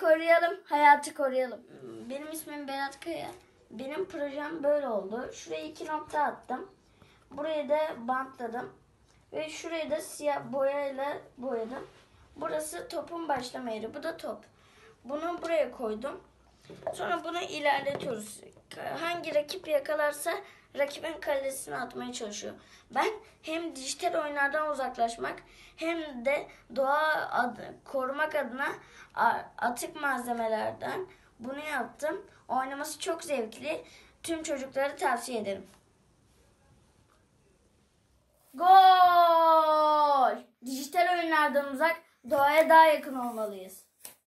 koruyalım, hayatı koruyalım. Benim ismim Berat Kaya. Benim projem böyle oldu. Şuraya 2 nokta attım. Burayı da bantladım. Ve şurayı da siyah boyayla boyadım. Burası topun başlama yeri. Bu da top. Bunu buraya koydum. Sonra bunu ilerletiyoruz. Hangi rakip yakalarsa rakibin kalesine atmaya çalışıyor. Ben hem dijital oyunlardan uzaklaşmak hem de korumak adına atık malzemelerden bunu yaptım. Oynaması çok zevkli. Tüm çocuklara tavsiye ederim. Gol! Dijital oyunlardan uzak, doğaya daha yakın olmalıyız.